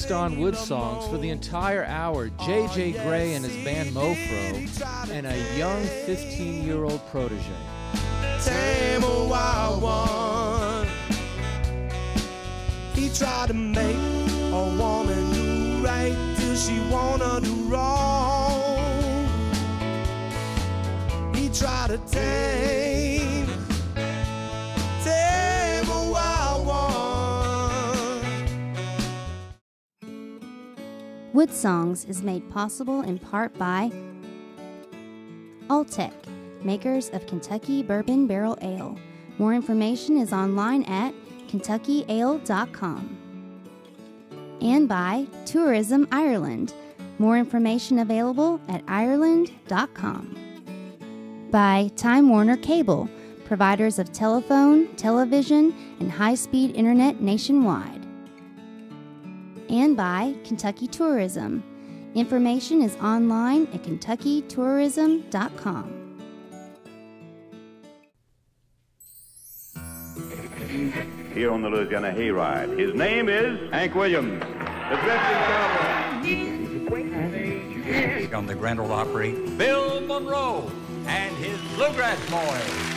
guest on WoodSongs for the entire hour, J.J. Grey and his band Mofro, and a young 15-year-old protege. Tame a wild one. He tried to make a woman do right till she wanna do wrong. He tried to tame a wild one. WoodSongs is made possible in part by Alltech, makers of Kentucky Bourbon Barrel Ale. More information is online at kentuckyale.com. And by Tourism Ireland. More information available at ireland.com. By Time Warner Cable, providers of telephone, television, and high-speed internet nationwide. And by Kentucky Tourism. Information is online at kentuckytourism.com. Here on the Louisiana Hayride, his name is Hank Williams, the drifting cowboy. On the Grand Ole Opry, Bill Monroe and his Bluegrass Boys.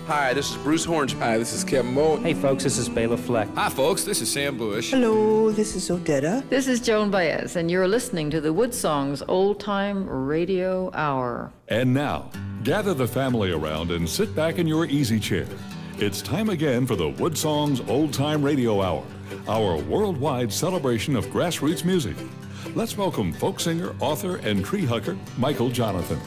Hi, this is Bruce Horns. Hi, this is Kevin Moe. Hey folks, this is Bela Fleck. Hi folks, this is Sam Bush. Hello, this is Odetta. This is Joan Baez, and you're listening to the WoodSongs Old Time Radio Hour. And now, gather the family around and sit back in your easy chair. It's time again for the WoodSongs Old Time Radio Hour, our worldwide celebration of grassroots music. Let's welcome folk singer, author, and tree hugger, Michael Jonathan.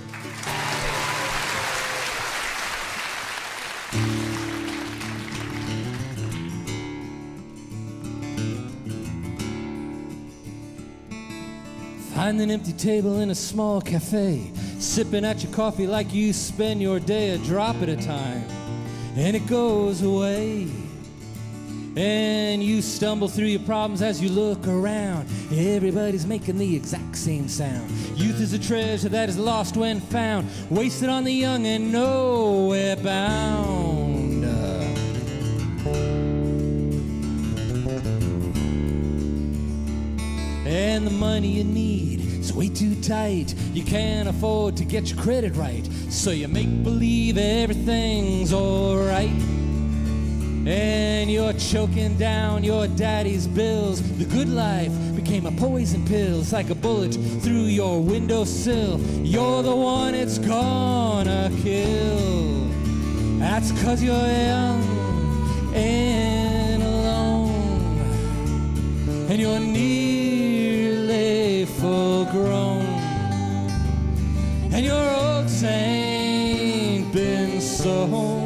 Find an empty table in a small cafe, sipping at your coffee like you spend your day a drop at a time, and it goes away. And you stumble through your problems as you look around. Everybody's making the exact same sound. Youth is a treasure that is lost when found, wasted on the young and nowhere bound. And the money you need is way too tight. You can't afford to get your credit right, so you make believe everything's alright. And you're choking down your daddy's bills. The good life became a poison pill. It's like a bullet through your windowsill. You're the one it's gonna kill. That's 'cause you're young and alone, and you're nearly full grown, and your oats ain't been sown.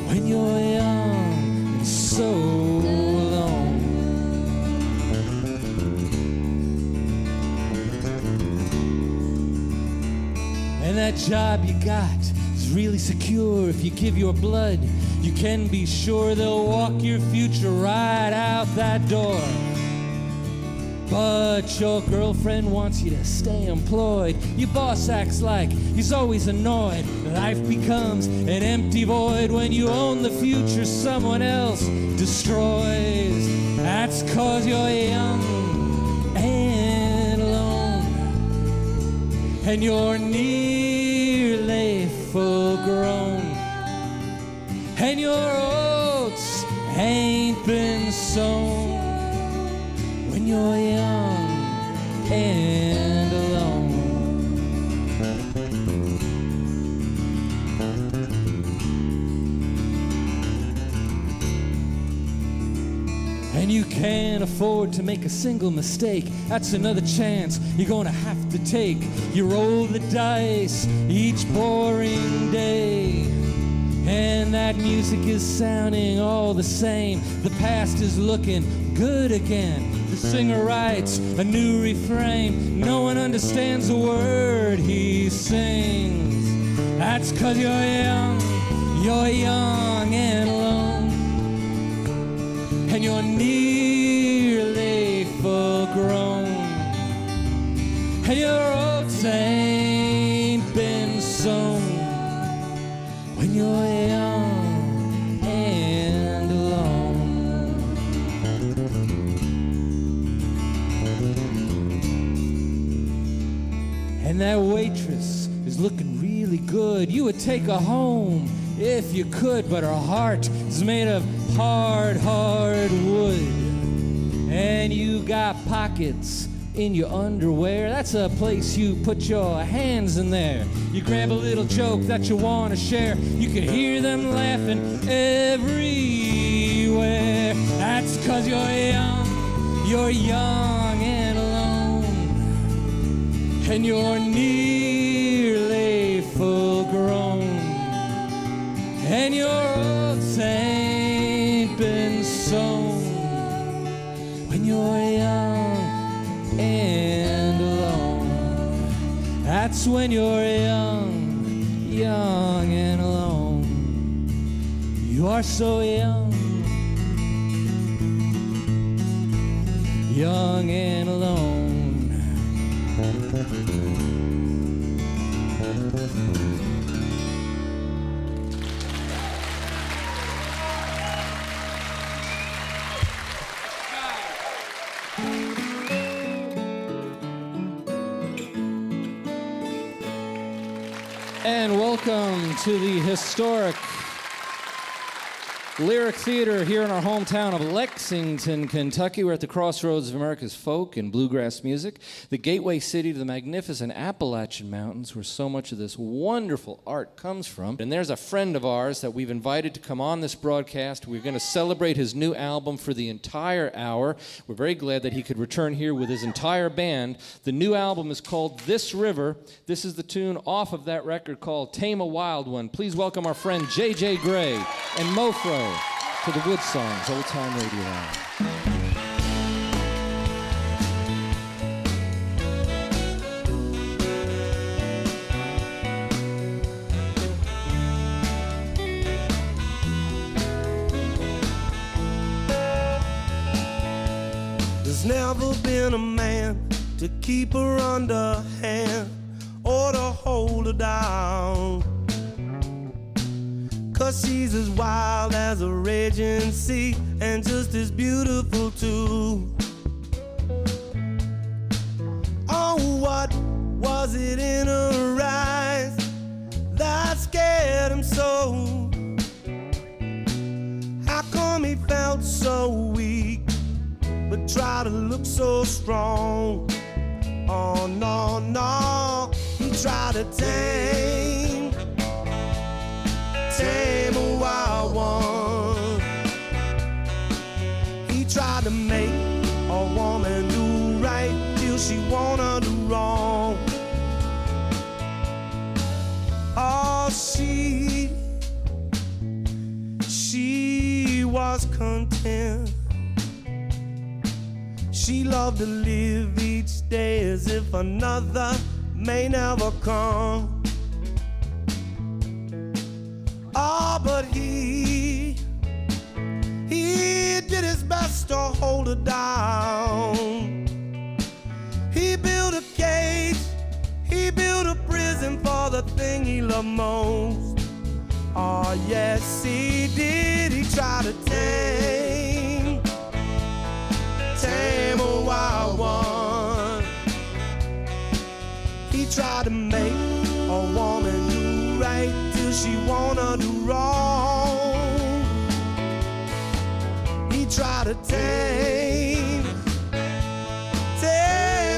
When you're young and so alone. And that job you got is really secure. If you give your blood, you can be sure they'll walk your future right out that door. But your girlfriend wants you to stay employed. Your boss acts like he's always annoyed. Life becomes an empty void when you own the future someone else destroys. That's 'cause you're young and alone, and you're nearly full grown, and your oats ain't been sown. When you're young and alone. And you can't afford to make a single mistake. That's another chance you're gonna have to take. You roll the dice each boring day, and that music is sounding all the same. The past is looking good again. The singer writes a new refrain. No one understands a word he sings. That's 'cause you're young and alone, and you're nearly full grown, and your oats ain't been sown. When you're young and alone. and that waitress is looking really good. You would take her home if you could, but her heart is made of hard, hard wood. And you got pockets in your underwear. That's a place you put your hands in there. You grab a little joke that you want to share. You can hear them laughing everywhere. That's 'cause you're young and alone, and you're nearly full grown, and your oats ain't been sown. When you're young and alone, that's when you're young and alone. You are so young and alone. And welcome to the historic Lyric Theater here in our hometown of Lexington, Kentucky. We're at the crossroads of America's folk and bluegrass music, the gateway city to the magnificent Appalachian Mountains, where so much of this wonderful art comes from. And there's a friend of ours that we've invited to come on this broadcast. We're going to celebrate his new album for the entire hour. We're very glad that he could return here with his entire band. The new album is called This River. This is the tune off of that record called Tame a Wild One. Please welcome our friend J.J. Grey and Mofro to the WoodSongs Old Time Radio Hour. There's never been a man to keep her under hand or to hold her down, 'cause she's as wild as a raging sea and just as beautiful too. Oh, what was it in her eyes that scared him so? How come he felt so weak but tried to look so strong? Oh no, no, he tried to tame a wild one. He tried to make a woman do right till she wanna do wrong. Oh, she was content. She loved to live each day as if another may never come. Oh, but he did his best to hold her down. He built a cage, he built a prison for the thing he loved most. Oh, yes, he did. He tried to tame a wild one. He tried to make a woman do right till she wanna do wrong. He tried to tame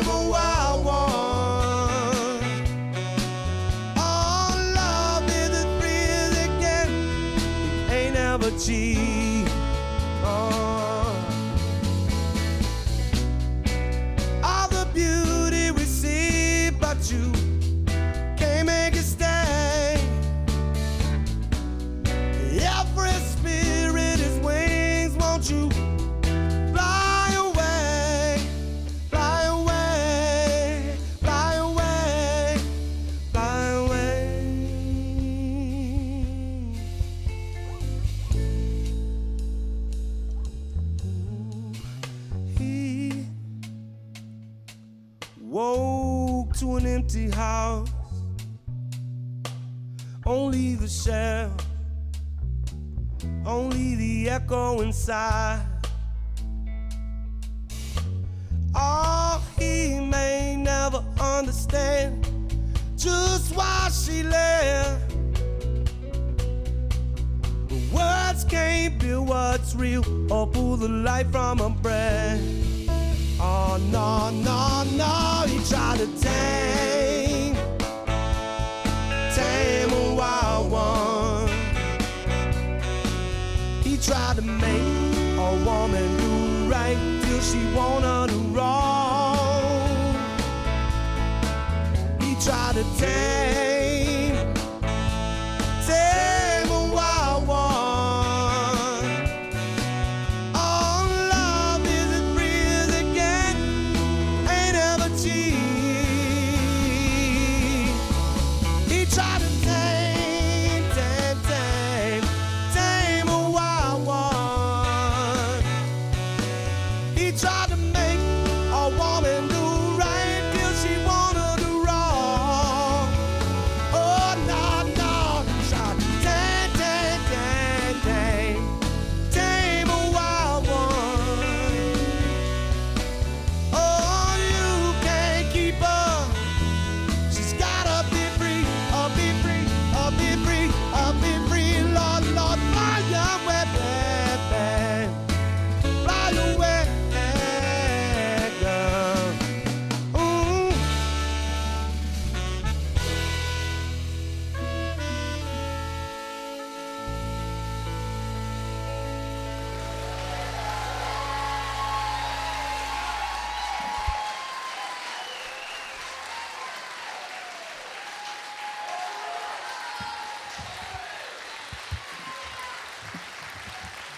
a wild one. Oh, love is as free as it can, it ain't ever cheap. All the beauty we see, but you can't make it stay. Every spirit is wings, won't you fly away, fly away, fly away, fly away. He woke to an empty house, only the shell, only the echo inside. Oh, he may never understand just why she left. But words can't build what's real or pull the life from her breath. Oh no, no, no, he tried to tame a wild one. He tried to make a woman do right till she wanted to wrong. He tried to tame a wild one. Oh, love is as free as it get, ain't ever cheap. He tried to tame a wild one. He tried to make a woman do right till she wanted to wrong. Oh no, no, he tried to tame a wild one. Oh, you can't keep her. She's gotta be free, be free, be free, be free. Lord, Lord, fly away, baby, fly away, girl. Ooh.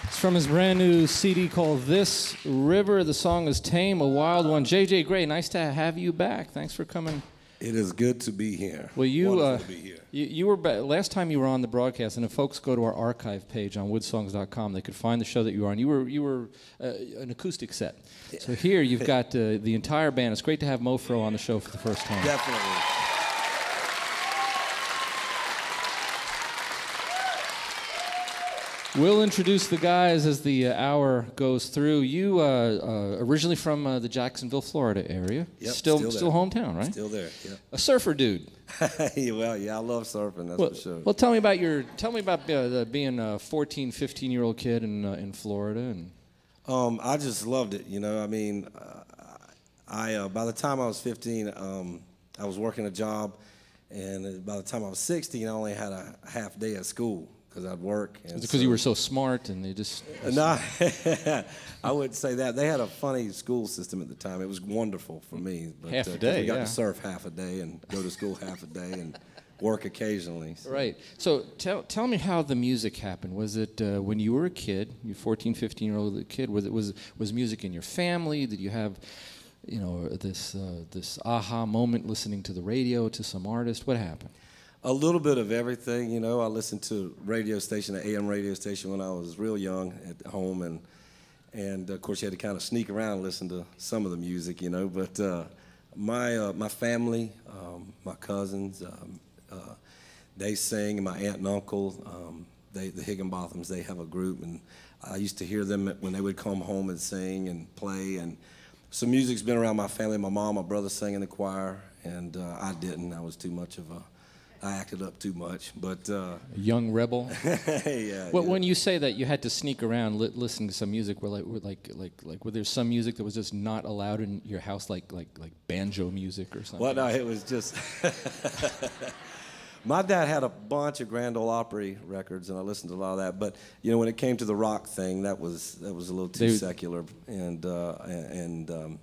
It's from his brand new CD called This River. The song is Tame, a Wild One. J.J. Grey, nice to have you back. Thanks for coming. It is good to be here. Well, you Wonderful to be here. you were last time you were on the broadcast, and if folks go to our archive page on woodsongs.com, they could find the show that you were on. You were an acoustic set. Yeah. So here you've got the entire band. It's great to have Mofro on the show for the first time. Definitely. We'll introduce the guys as the hour goes through. You originally from the Jacksonville, Florida area. Yep, still there. hometown, right? Still there. Yeah. A surfer dude. Well, yeah, I love surfing. That's for sure. Well, tell me about being a 14, 15-year-old kid in Florida and. I just loved it. You know, I mean, I by the time I was 15, I was working a job, and by the time I was 16, I only had a half day at school. Because I'd work. Is it because you were so smart and they just... No, I wouldn't say that. They had a funny school system at the time. It was wonderful for me. But, half a day, we got to surf half a day and go to school half a day and work occasionally. So. Right. So tell me how the music happened. Was it when you were a kid, you 14, 15-year-old kid, was music in your family? Did you have... You know, this aha moment listening to the radio, to some artist? What happened? A little bit of everything, you know. I listened to radio station, an AM radio station, when I was real young at home, and of course you had to kind of sneak around and listen to some of the music, you know. But my family, my cousins, they sing, and my aunt and uncle, the Higginbothams, they have a group, and I used to hear them when they would come home and sing and play, and so music's been around my family. My mom, my brother sang in the choir, and I didn't. I was too much of I acted up too much, but... A young rebel? Yeah. Well, when you say that you had to sneak around listening to some music, were there some music that was just not allowed in your house, like banjo music or something? Well, no, it was just... My dad had a bunch of Grand Ole Opry records, and I listened to a lot of that. But you know, when it came to the rock thing, that was a little too secular, and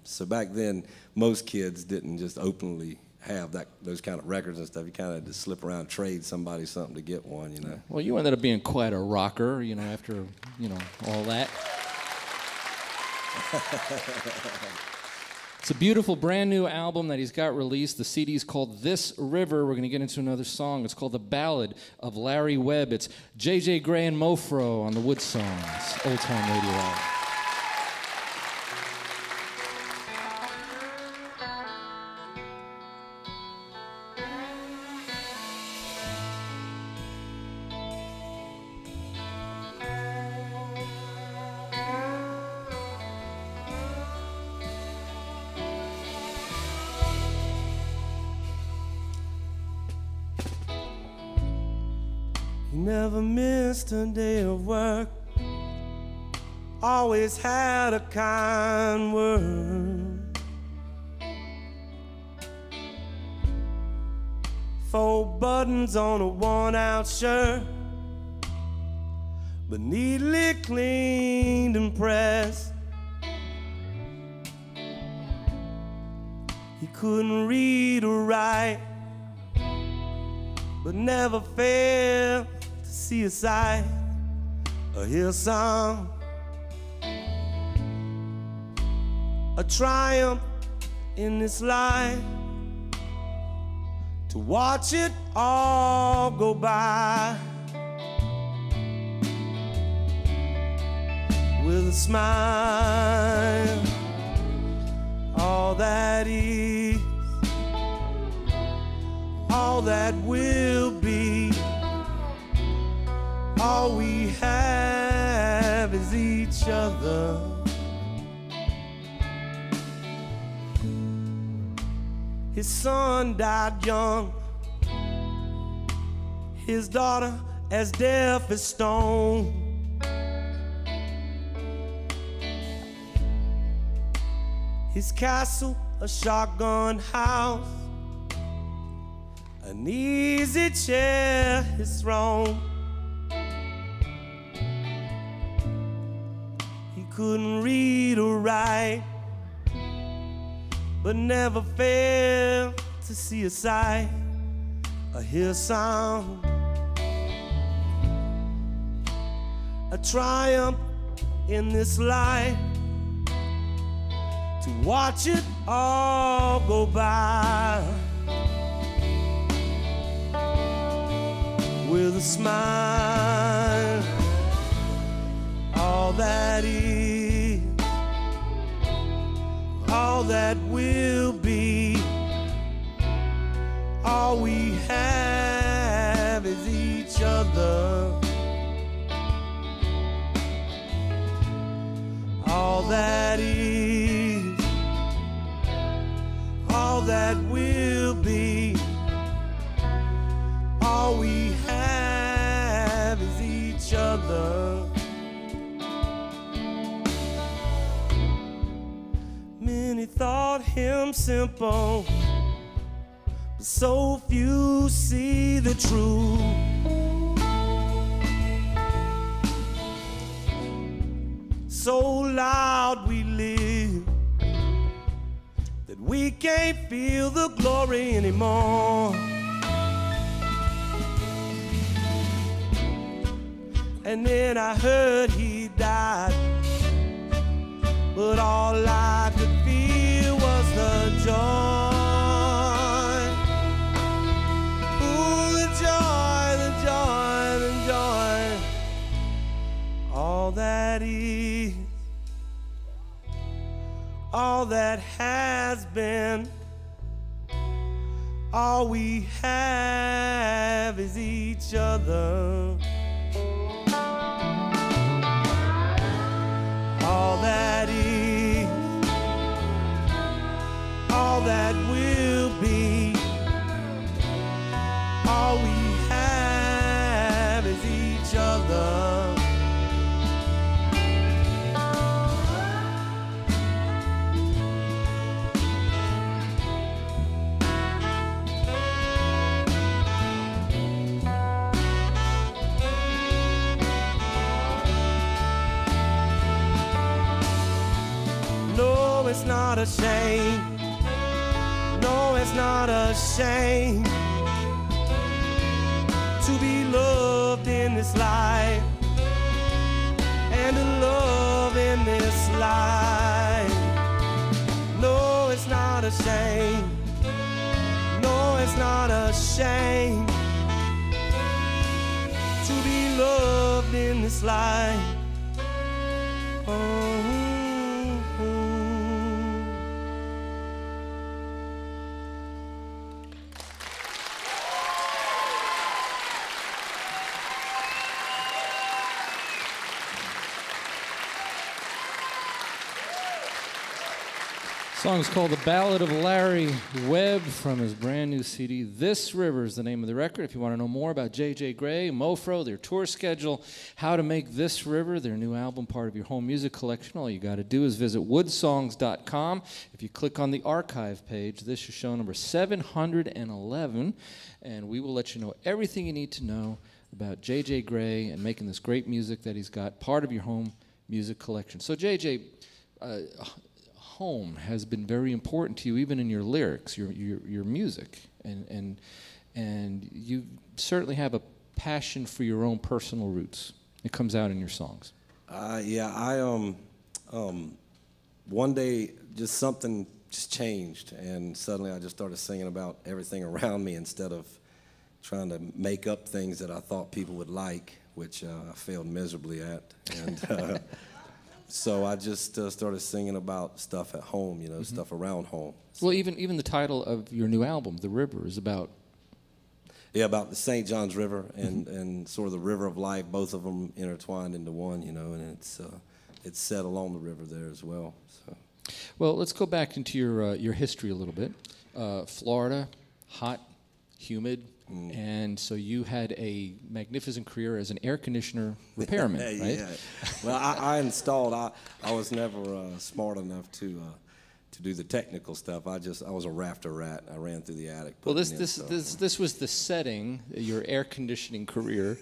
so back then, most kids didn't just openly have those kind of records and stuff. You kind of had to slip around, trade somebody something to get one, you know. Well, you ended up being quite a rocker, you know, after all that. It's a beautiful brand new album that he's got released. The CD's called This River. We're going to get into another song. It's called The Ballad of Larry Webb. It's J.J. Grey and Mofro on the WoodSongs Old Time Radio Hour. never missed a day of work, always had a kind word. 4 buttons on a worn-out shirt, but neatly cleaned and pressed. He couldn't read or write, but never failed to see a sight or hear a song, a triumph in this life, to watch it all go by with a smile. All that is, all that will be, all we have is each other. His son died young, his daughter as deaf as stone. His castle, a shotgun house, an easy chair, his throne. He couldn't read or write, but never failed to see a sight or hear a sound, a triumph in this life, to watch it all go by with a smile. All that is, all that will be, all we have is each other. All that is, all that will be, all we have is each other. Many thought him simple, but so few see the truth. So loud we live that we can't feel the glory anymore. And then I heard he died, but all I could feel was the joy. Ooh, the joy, the joy, the joy. All that is, all that has been, all we have is each other. All that is, all that will be, all we have is each other. No, it's not a shame. No, it's not a shame to be loved in this life and to love in this life. No, it's not a shame. No, it's not a shame to be loved in this life. Oh. Song's called The Ballad of Larry Webb from his brand new CD, This River is the name of the record. If you want to know more about J.J. Grey, Mofro, their tour schedule, how to make This River, their new album, part of your home music collection, all you got to do is visit WoodSongs.com. If you click on the archive page, this is show number 711, and we will let you know everything you need to know about J.J. Grey and making this great music that he's got, part of your home music collection. So, J.J., home has been very important to you, even in your lyrics, your music, and you certainly have a passion for your own personal roots. It comes out in your songs. One day just something just changed, and suddenly I just started singing about everything around me instead of trying to make up things that I thought people would like, which I failed miserably at, and. So I just started singing about stuff at home, you know, stuff around home. Well, even the title of your new album, The River, is about... Yeah, about the St. Johns River and sort of the river of life, both of them intertwined into one, you know, and it's set along the river there as well. So. Well, let's go back into your history a little bit. Florida, hot, humid, and so you had a magnificent career as an air conditioner repairman, right? Yeah. Well, I installed. I was never smart enough to do the technical stuff. I was a rafter rat. I ran through the attic. Well, this was the setting. Your air conditioning career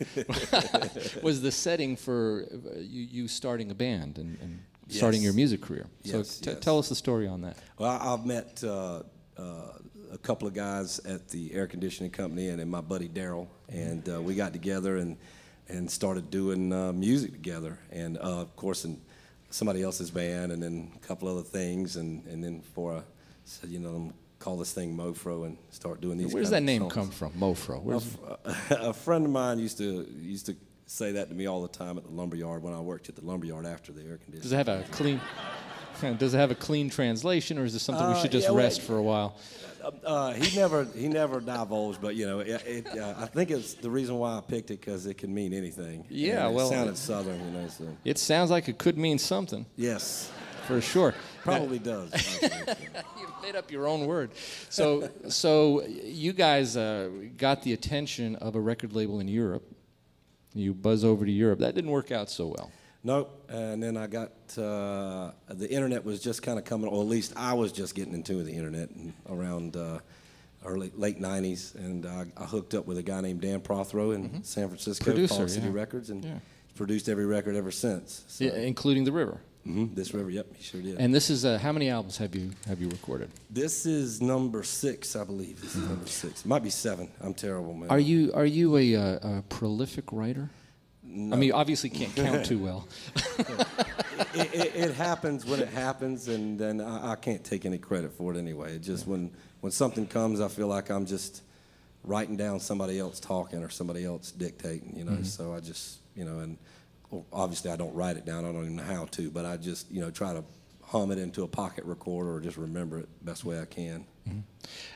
was the setting for you starting a band and starting your music career. So tell us the story on that. Well, I've met a couple of guys at the air conditioning company and my buddy Daryl, and we got together and started doing music together, and of course in somebody else's band, and then a couple other things, and then I said, you know, call this thing Mofro and start doing these. Where does that name come from, Mofro? A friend of mine used to say that to me all the time at the lumberyard when I worked at the lumberyard after the air conditioning. Does it have a clean? Does it have a clean translation, or is this something we should just rest for a while? He never divulged, but you know, I think it's the reason why I picked it, because it can mean anything. Yeah, well, it sounded southern, you know. So. It sounds like it could mean something. Yes, for sure. Probably does. You made up your own word. So you guys got the attention of a record label in Europe. You buzz over to Europe. That didn't work out so well. Nope, and then I got, the internet was just kind of coming, or at least I was just getting into the internet around late 90s, and I hooked up with a guy named Dan Prothero in San Francisco, Producer, City Records, and he's produced every record ever since. So. Yeah, including The River. This River, yep, he sure did. And this is, how many albums have you recorded? This is number 6, I believe. This is number 6. It might be 7. I'm terrible, man. Are you a prolific writer? No. I mean, you obviously can't count too well. It happens when it happens, and then I can't take any credit for it anyway. It just when something comes, I feel like I'm just writing down somebody else talking or somebody else dictating, you know. So I just, you know, and obviously I don't write it down. I don't even know how to, but I just, you know, try to hum it into a pocket recorder or just remember it the best way I can.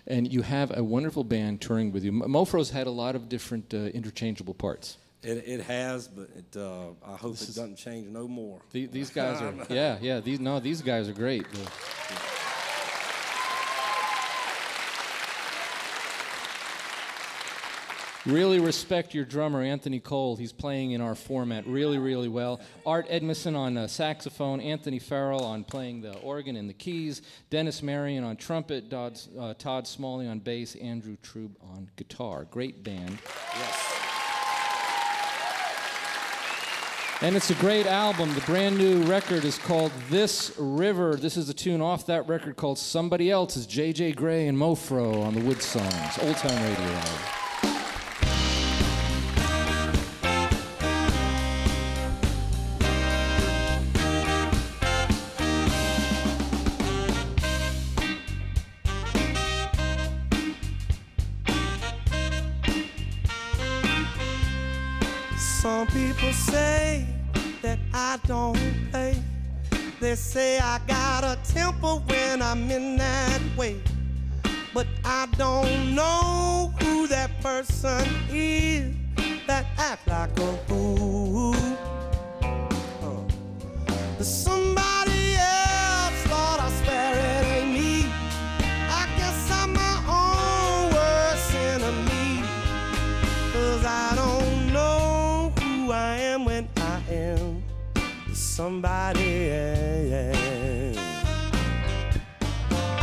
And you have a wonderful band touring with you. Mofro's had a lot of different interchangeable parts. It has, but I hope it doesn't change no more. These guys are, these guys are great. Really respect your drummer, Anthony Cole. He's playing in our format really, really well. Art Edmondson on saxophone, Anthony Farrell on playing the organ and the keys, Dennis Marion on trumpet, Todd Smalley on bass, Andrew Trube on guitar. Great band. Yes. And it's a great album. The brand new record is called This River. This is a tune off that record called Somebody Else. It's J.J. Grey and Mofro on the WoodSongs, Old Time Radio Hour. Some people say that I don't play. They say I got a temper when I'm in that way. But I don't know who that person is that act like a fool. Somebody else, Lord, I swear it ain't me. somebody else.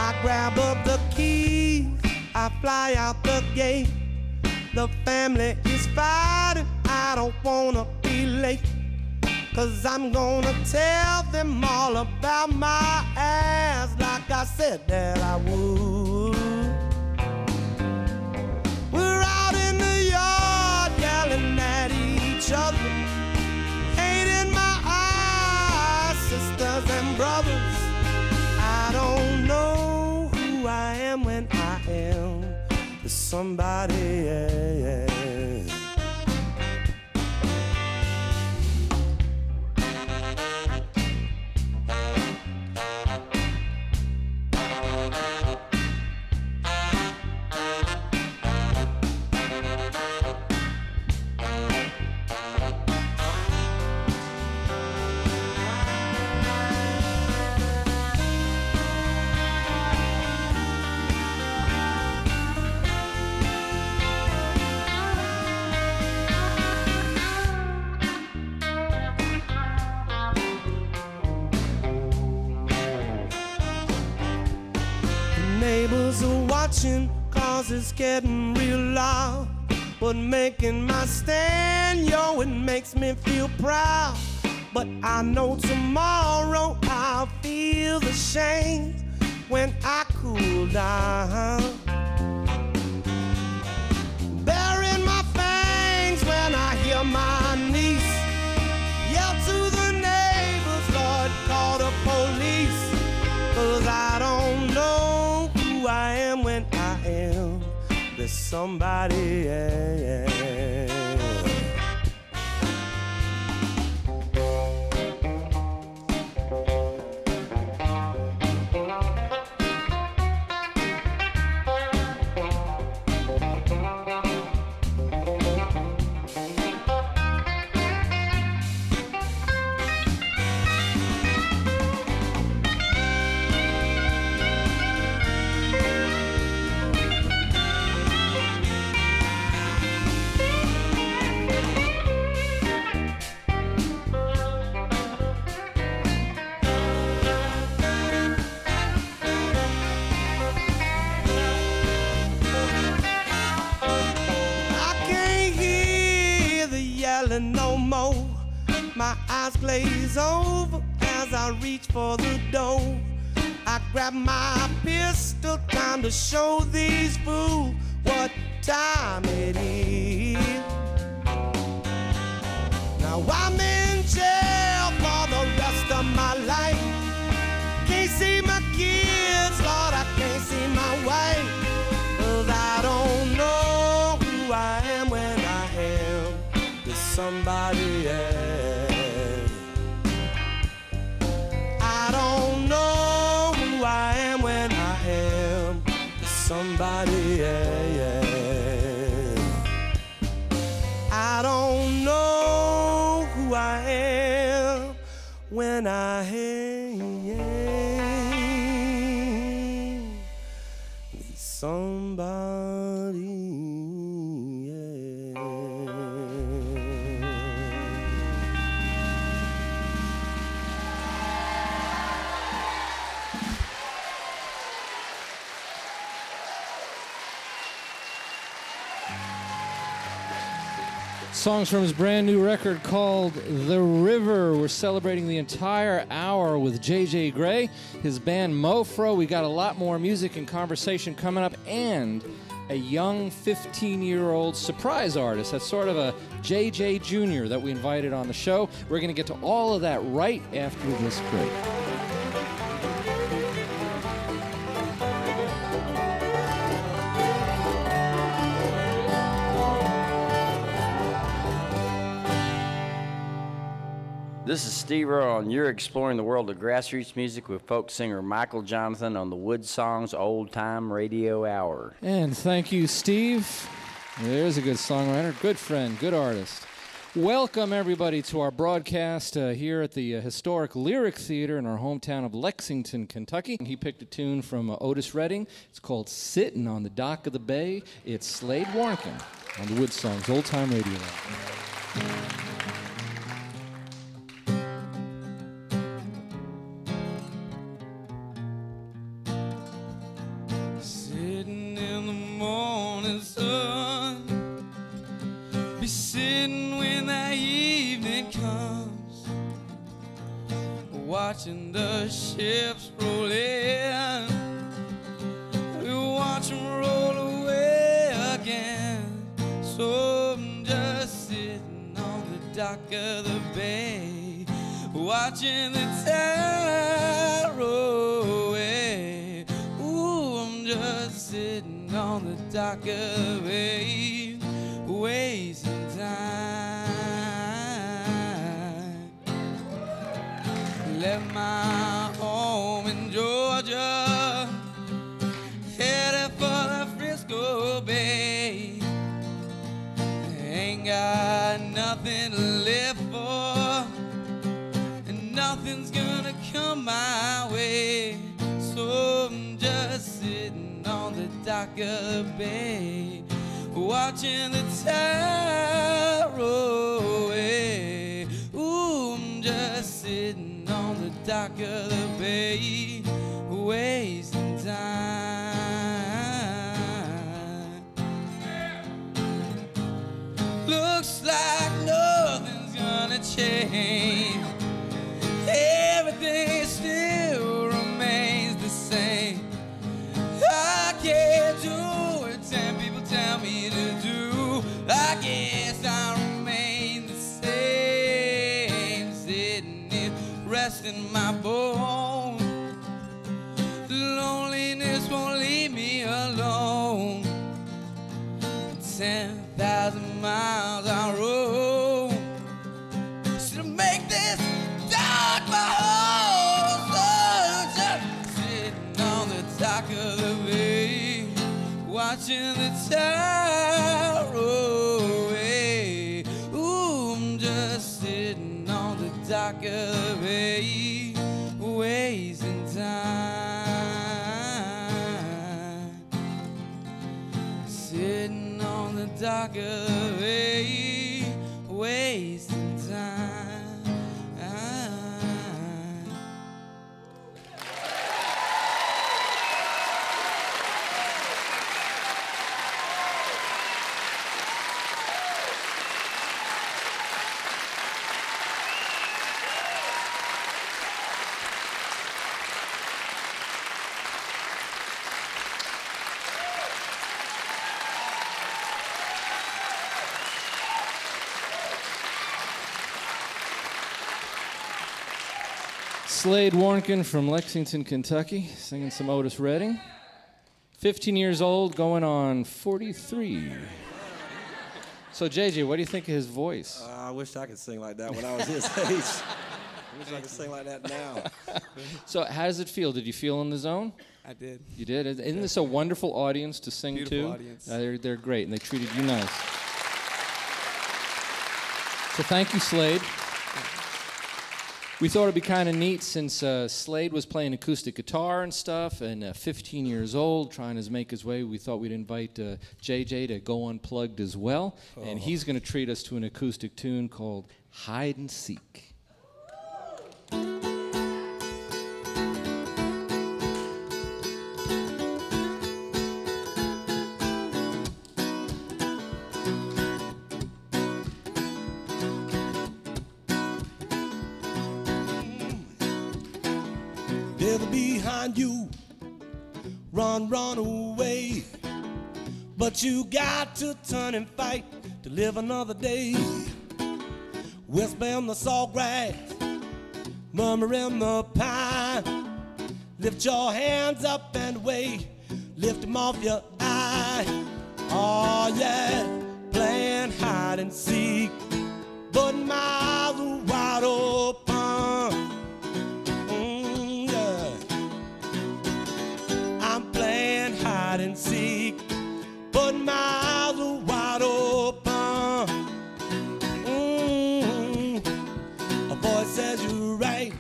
I grab up the keys, I fly out the gate. The family is fighting, I don't wanna be late. 'Cause I'm gonna tell them all about my ass like I said that I would. We're out in the yard yelling at each other, hate in my eyes, sisters and brothers. I don't know who I am when I am with somebody else. Neighbors are watching 'cause it's getting real loud. But making my stand, yo, it makes me feel proud. But I know tomorrow I'll feel the shame when I cool down. Burying my fangs when I hear my niece yell to the neighbors, Lord, call the police. 'Cause I don't know who I am when I am. There's somebody else. No more. My eyes glaze over as I reach for the door. I grab my pistol, time to show these fools what time it is. Now I'm in jail for the rest of my life. Can't see my kids, Lord, I can't see my wife. 'Cause I don't know who I am when I am somebody else. I don't know who I am when I am somebody else. I don't know who I am when I am somebody else. Songs from his brand new record called The River. We're celebrating the entire hour with J.J. Grey, his band Mofro. We got a lot more music and conversation coming up, and a young 15-year-old surprise artist. That's sort of a J.J. Jr. that we invited on the show. We're going to get to all of that right after this break. This is Steve Earle, and you're exploring the world of grassroots music with folk singer Michael Jonathan on the WoodSongs Old Time Radio Hour. And thank you, Steve. There's a good songwriter, good friend, good artist. Welcome, everybody, to our broadcast here at the historic Lyric Theater in our hometown of Lexington, Kentucky. He picked a tune from Otis Redding. It's called Sittin' on the Dock of the Bay. It's Slade Warnken on the WoodSongs Old Time Radio Hour. watching the ships roll in. We watch them roll away again. So I'm just sitting on the dock of the bay, watching the tide roll away. Ooh, I'm just sitting on the dock of the bay, wasting time. Left my home in Georgia, headed for the Frisco Bay. Ain't got nothing to live for, and nothing's gonna come my way. So I'm just sitting on the dock of the bay, watching the tide roll away. Ooh, I'm just sitting on the dock of the bay, wasting time. Looks like nothing's gonna change. Everything still remains the same. I can't do it, and people tell me to do. I guess I remain the same, sitting here resting my bones. Loneliness won't leave me alone. 10,000 miles I rode to make this dark my home. So just sitting on the dock of the bay, watching the tide roll away. Ooh, I'm just sitting on the dock of the bay, wasting time. Sitting on the dock of the bay, wasting time. Slade Warnken from Lexington, Kentucky, singing some Otis Redding. 15 years old, going on 43. So, JJ, what do you think of his voice? I wish I could sing like that when I was his age. I wish I could sing like that now. So, how does it feel? Did you feel in the zone? I did. You did? Isn't this a wonderful audience to sing to? Beautiful audience. They're great, and they treated you nice. So, thank you, Slade. We thought it'd be kind of neat since Slade was playing acoustic guitar and stuff, and 15 years old, trying to make his way. We thought we'd invite JJ to go unplugged as well, and he's going to treat us to an acoustic tune called Hide and Seek. Devil behind you, run, run away. But you got to turn and fight to live another day. Whisper in the sawgrass, murmur in the pine. Lift your hands up and wave, lift them off your eye. Oh yeah, playing hide and seek, but my eyes are wide open. Hide and seek, but my eyes are wide open. A voice says you're right,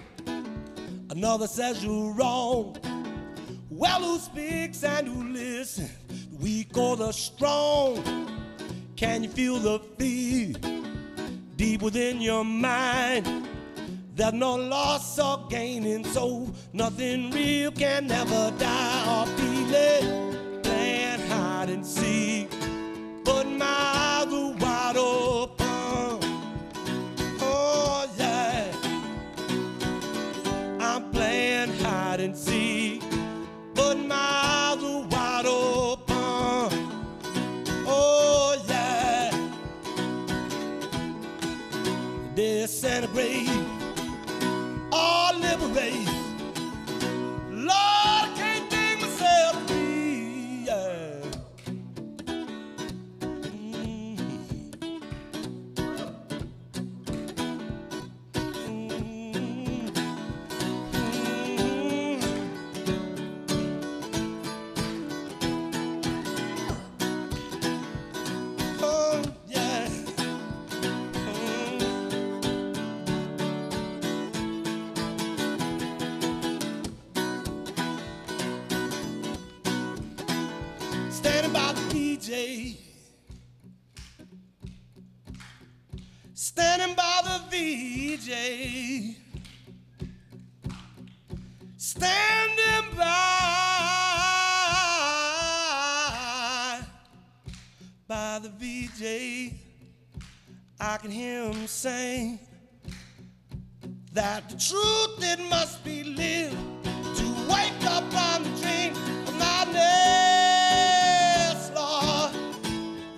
another says you're wrong. Well, who speaks and who listens, the weak or the strong? Can you feel the fear deep within your mind? There's no loss or gaining, so nothing real can never die. Or feel it, playing hide and seek, but my eyes are wide open. Oh yeah, I'm and a grave, all liberate. Lord, I can't think myself free, yeah. Standing by the VJ, standing by the VJ, standing by the VJ. I can hear him saying that the truth it must be lived to wake up on the dream of my name.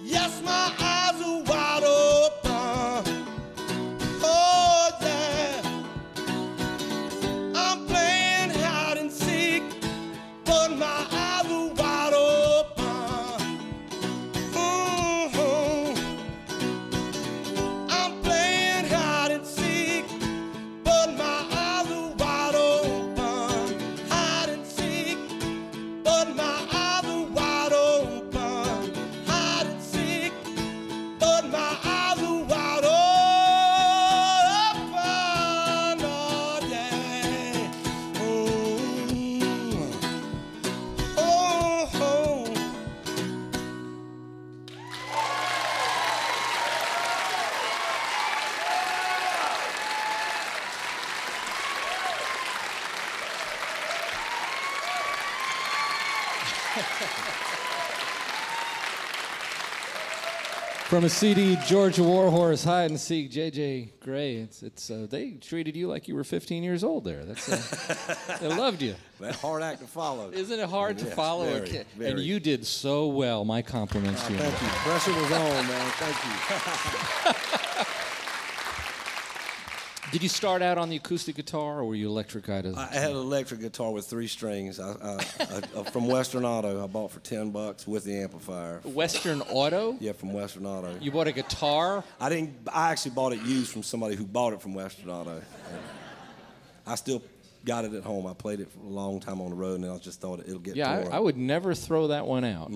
Yes, my eyes are wide open. Oh, yeah. I'm playing hide and seek, but my eyes are wide open. I'm playing hide and seek, but my eyes are wide open. Hide and seek, but my eyes are wide open. But my eyes are wide open, oh yeah. Oh, oh, oh. From a CD, Georgia Warhorse, Hide and Seek, J.J. Grey. They treated you like you were 15 years old there. They loved you. That hard act to follow. Isn't it hard to follow a kid? Very. And you did so well. My compliments to you. Thank you. Pressure was on, man. Thank you. Did you start out on the acoustic guitar, or were you electric guy? I had an electric guitar with 3 strings. From Western Auto. I bought for $10 with the amplifier. Western Auto? Yeah, from Western Auto. You bought a guitar? I actually bought it used from somebody who bought it from Western Auto. I still got it at home. I played it for a long time on the road, and I just thought it'll get torn. I would never throw that one out.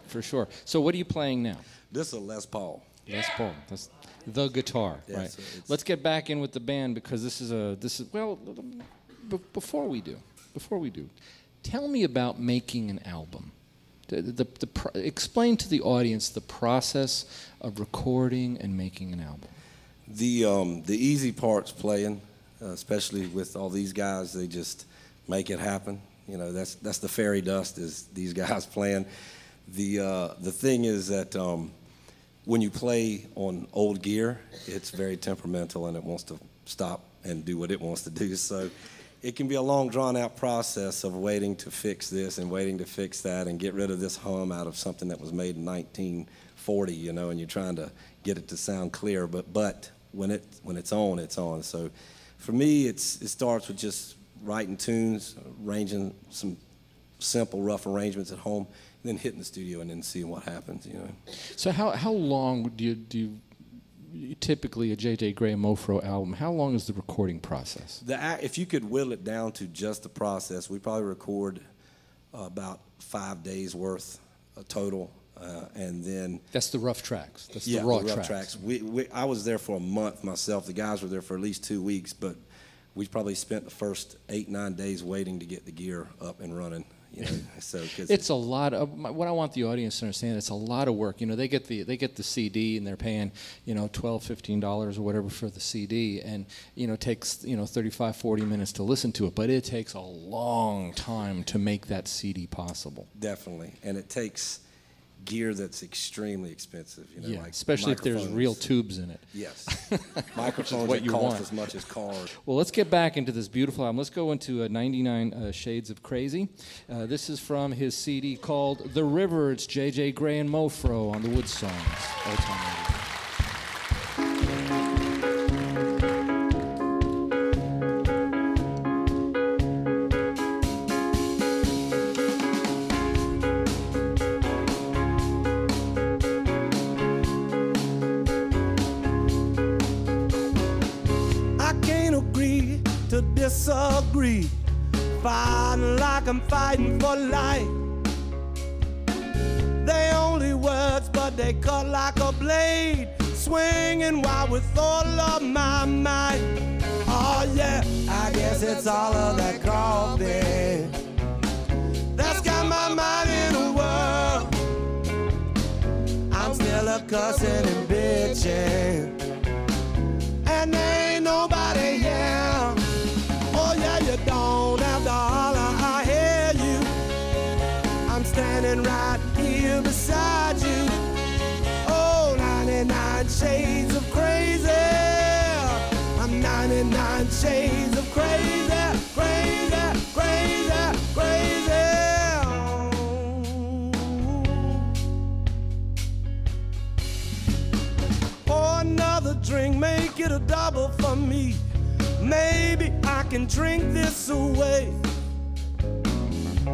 For sure. So what are you playing now? This is a Les Paul. Les Paul. That's the guitar, yeah, right? So let's get back in with the band, because before we do, tell me about making an album. Explain to the audience the process of recording and making an album. The easy part's playing, especially with all these guys. They just make it happen. You know, that's the fairy dust, is these guys playing. The thing is that when you play on old gear, it's very temperamental and it wants to stop and do what it wants to do. So it can be a long, drawn-out process of waiting to fix this and waiting to fix that and get rid of this hum out of something that was made in 1940, you know, and you're trying to get it to sound clear. But when it's on, it's on. So for me, it starts with just writing tunes, arranging some simple, rough arrangements at home, and then hitting the studio and then seeing what happens, you know. So how long do you typically, a J.J. Grey Mofro album, how long is the recording process? If you could whittle it down to just the process, we probably record about 5 days worth total, and then... That's the rough tracks. That's the raw rough tracks. I was there for a month myself. The guys were there for at least 2 weeks, but we probably spent the first 8-9 days waiting to get the gear up and running. You know, so it's a lot of what I want the audience to understand. It's a lot of work. You know, they get the CD and they're paying, you know, $12, $15 or whatever for the CD, and you know, it takes 35, 40 minutes to listen to it, but it takes a long time to make that CD possible. Definitely, and it takes gear that's extremely expensive. You know, like especially if there's real tubes in it. Yes, microphones that cost as much as cars. Well, let's get back into this beautiful album. Let's go into 99 Shades of Crazy. This is from his CD called The River. It's J.J. Grey and Mofro on the WoodSongs. Old Time Radio. disagree, fighting like I'm fighting for life. They only words, but they cut like a blade, swinging wild with all of my might. Oh yeah, I guess it's all of that coffee that's got my mind in a whirl. I'm still a cussing and bitching, and there ain't nobody here. Oh yeah, you don't have to holler, I hear you. I'm standing right here beside you. Oh, 99 shades of crazy. I'm 99 shades of crazy, crazy, crazy, crazy. Pour another drink, make it a double for me. Maybe I can drink this away.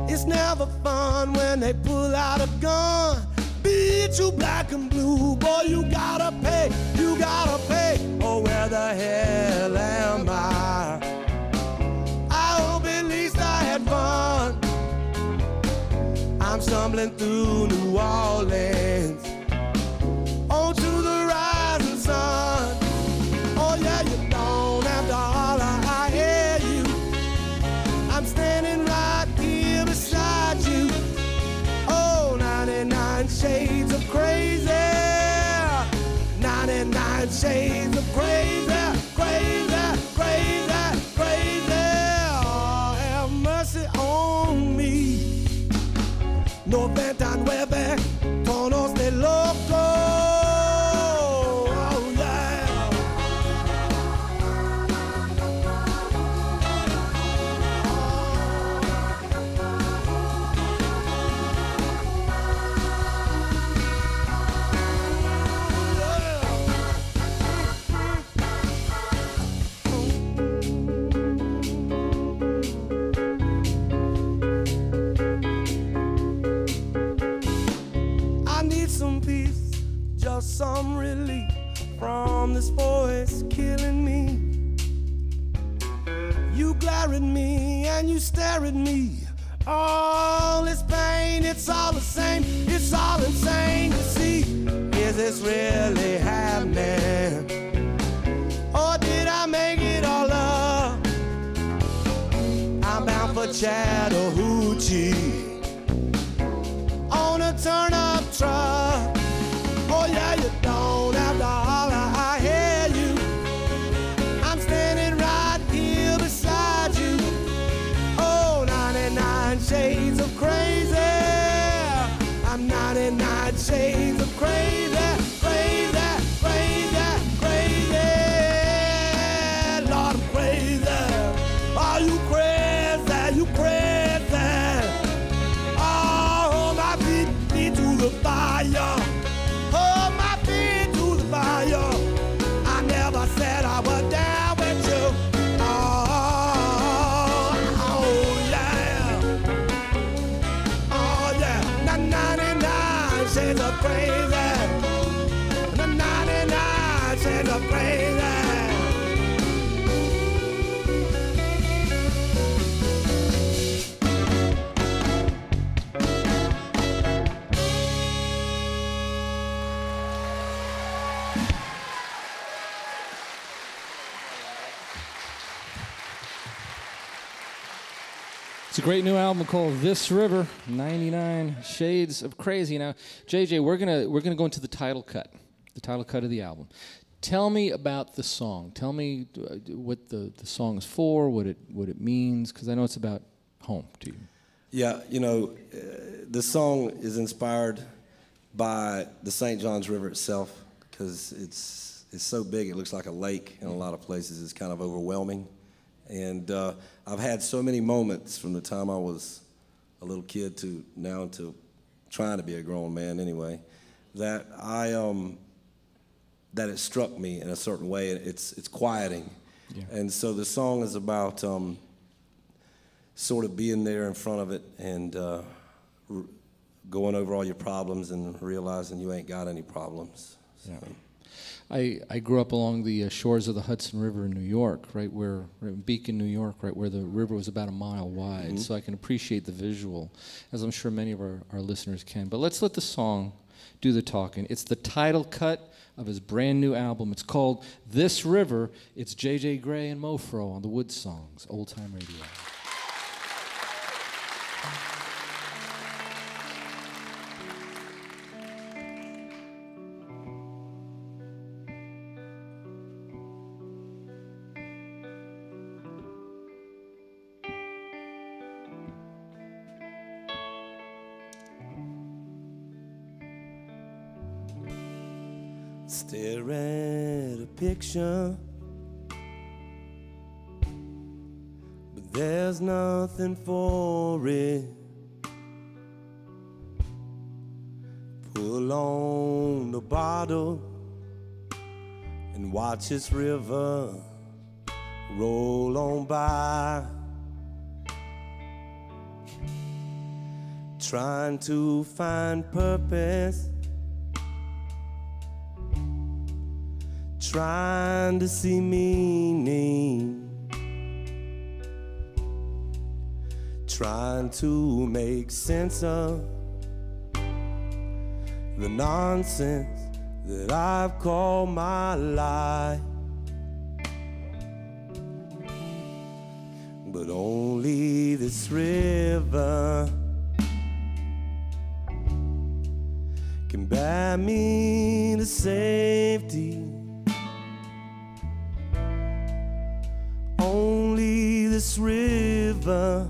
It's never fun when they pull out a gun, beat you black and blue. Boy, you gotta pay, you gotta pay. Oh, where the hell am I? I hope at least I had fun. I'm stumbling through New Orleans, on to the rising sun. Oh yeah, you don't have to holler, I hear you. I'm standing right here beside you. Oh, 99 shades of crazy, 99 shades of crazy, crazy, crazy, crazy. Oh, have mercy on me. 99, tonos de loco. Some relief from this voice killing me. You glare at me and you stare at me. All this pain, it's all the same, it's all insane. You see, is this really happening? Or did I make it all up? I'm bound for Chattahoochee on a turn-up truck. Oh yeah, you don't have to holler, I hear you. I'm standing right here beside you. Oh, 99 shades of crazy. I'm 99 shades of crazy, crazy, crazy, crazy. Lord, I'm crazy. Are you crazy? You crazy? Oh, my feet to the fire. Oh, my feet to the fire. I never said I was down with you. Oh, oh yeah. Oh yeah. 99 shades of crazy. 99 shades of crazy. It's a great new album called This River, 99 Shades of Crazy. Now, JJ, we're gonna go into the title cut of the album. Tell me about the song. Tell me what the song is for, what it means, because I know it's about home to you. Yeah, you know, the song is inspired by the St. Johns River itself, because it's so big it looks like a lake in a lot of places. It's kind of overwhelming. And I've had so many moments from the time I was a little kid to now to trying to be a grown man anyway, that that it struck me in a certain way. It's quieting. Yeah. And so the song is about sort of being there in front of it and going over all your problems and realizing you ain't got any problems. So. Yeah. I grew up along the shores of the Hudson River in New York, right where, in Beacon, New York, right where the river was about a mile wide. So I can appreciate the visual, as I'm sure many of our listeners can. But let's let the song do the talking. It's the title cut of his brand new album. It's called This River. It's J.J. Grey and Mofro on the WoodSongs, Old Time Radio. Stare at a picture, but there's nothing for it. Pull on the bottle and watch this river roll on by. Trying to find purpose, trying to see meaning, trying to make sense of the nonsense that I've called my life. But only this river can bear me to safety. Only this river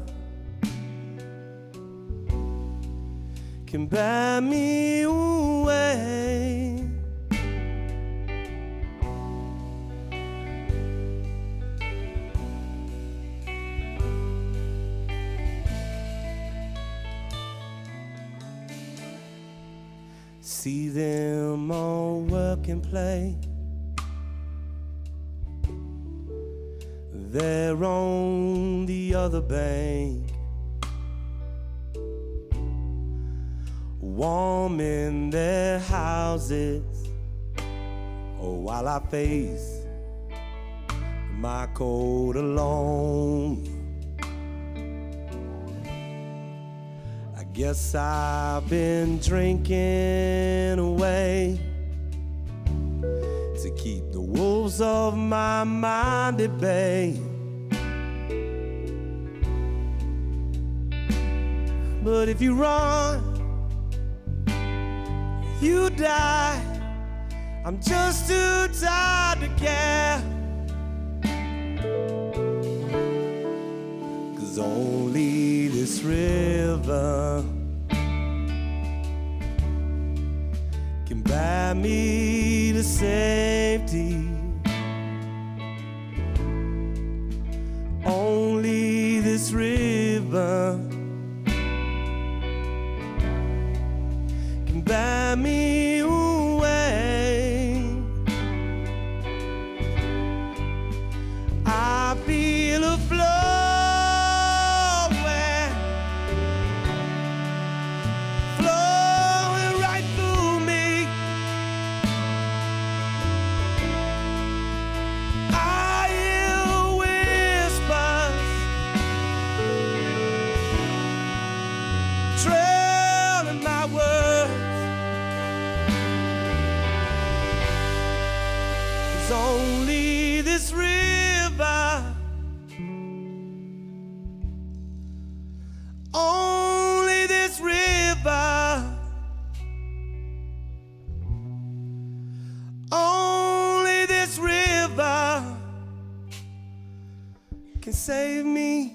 can bear me away. See them all work and play. They're on the other bank, warm in their houses, oh, while I face my cold alone. I guess I've been drinking away to keep the wolves of my mind at bay. But if you run, you die. I'm just too tired to care. 'Cause only this river can bear me to safety. Only this river can bear me away. I feel a flowing, flowing right through me. I hear whispers trailing my words. It's only this river, only this river, only this river can save me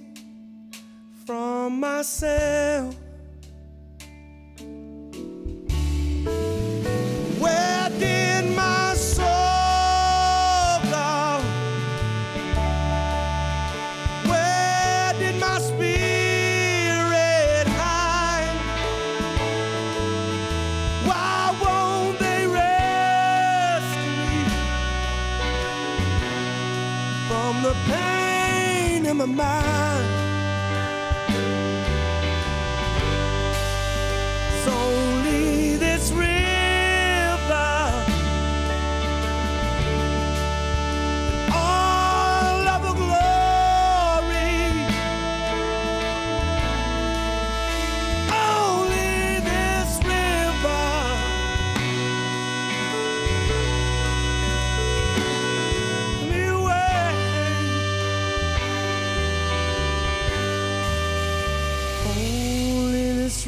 from myself. Where did my soul go? Where did my spirit hide? Why won't they rescue me from the pain in my mind?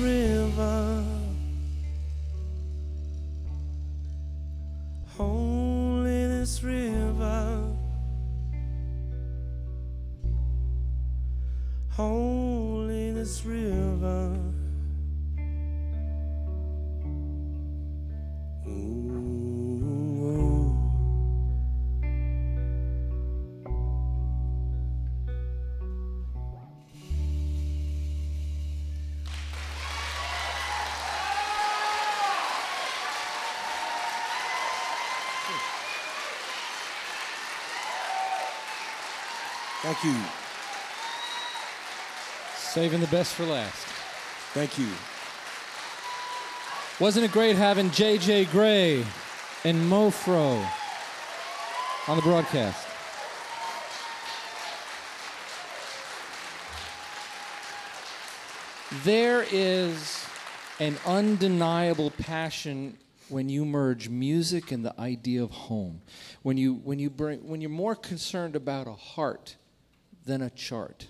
river, only this river, only this river. Thank you. Saving the best for last. Thank you. Wasn't it great having J.J. Grey and Mofro on the broadcast? There is an undeniable passion when you merge music and the idea of home. When you're more concerned about a heart than a chart.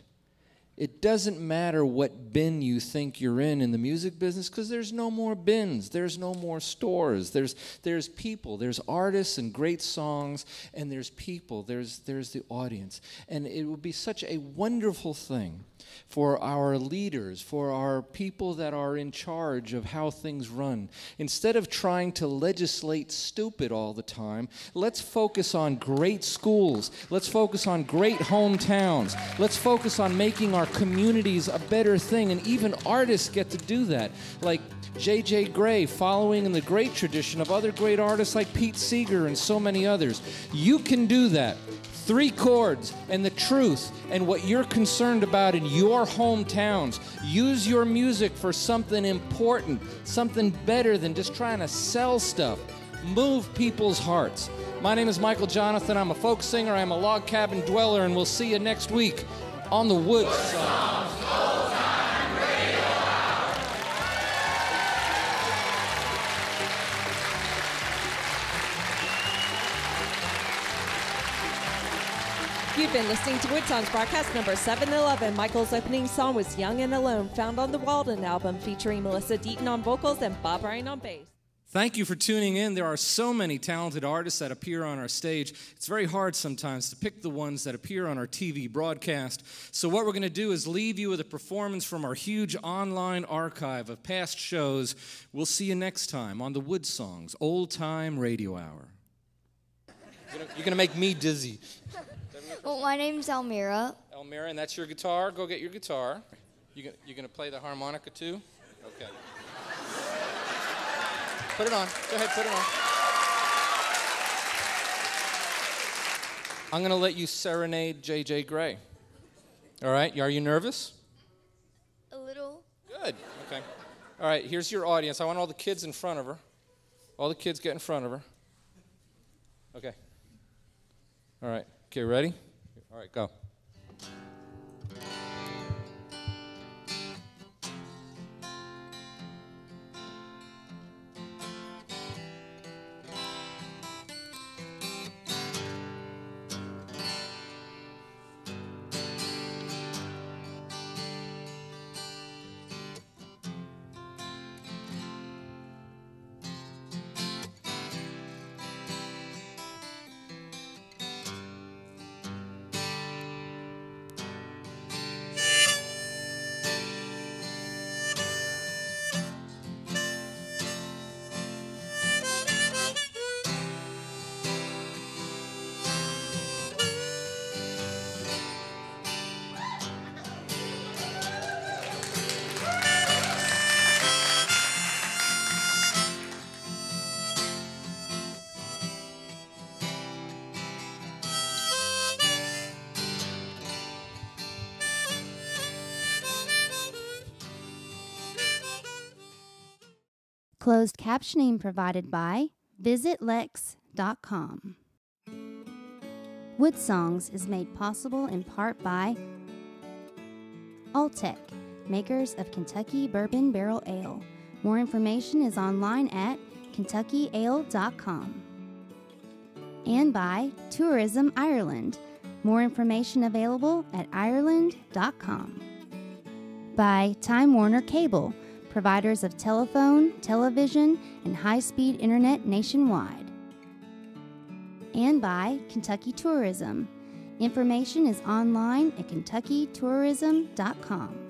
It doesn't matter what bin you think you're in the music business, because there's no more bins, there's no more stores, there's people, there's artists and great songs, and there's people, there's the audience. And it would be such a wonderful thing for our leaders, for our people that are in charge of how things run. Instead of trying to legislate stupid all the time, let's focus on great schools. Let's focus on great hometowns. Let's focus on making our communities a better thing, and even artists get to do that. Like J.J. Grey, following in the great tradition of other great artists like Pete Seeger and so many others. You can do that. 3 chords and the truth and what you're concerned about in your hometowns. Use your music for something important, something better than just trying to sell stuff. Move people's hearts. My name is Michael Jonathan. I'm a folk singer. I'm a log cabin dweller, and we'll see you next week on the WoodSongs. You've been listening to WoodSongs broadcast number 711. Michael's opening song was Young and Alone, found on the Walden album, featuring Melissa Deaton on vocals and Bob Ryan on bass. Thank you for tuning in. There are so many talented artists that appear on our stage. It's very hard sometimes to pick the ones that appear on our TV broadcast. So what we're going to do is leave you with a performance from our huge online archive of past shows. We'll see you next time on the WoodSongs Old Time Radio Hour. You're going to make me dizzy. Well, my name's Elmira. Elmira, and that's your guitar. Go get your guitar. You're going to play the harmonica too? Okay. Put it on. Go ahead, put it on. I'm going to let you serenade J.J. Grey. All right? Are you nervous? A little. Good. Okay. All right, here's your audience. I want all the kids in front of her. All the kids get in front of her. Okay. All right. Okay, ready? All right, go. Closed captioning provided by visitlex.com. WoodSongs is made possible in part by Alltech, makers of Kentucky Bourbon Barrel Ale. More information is online at kentuckyale.com. And by Tourism Ireland. More information available at ireland.com. By Time Warner Cable, providers of telephone, television, and high-speed internet nationwide. And by Kentucky Tourism. Information is online at kentuckytourism.com.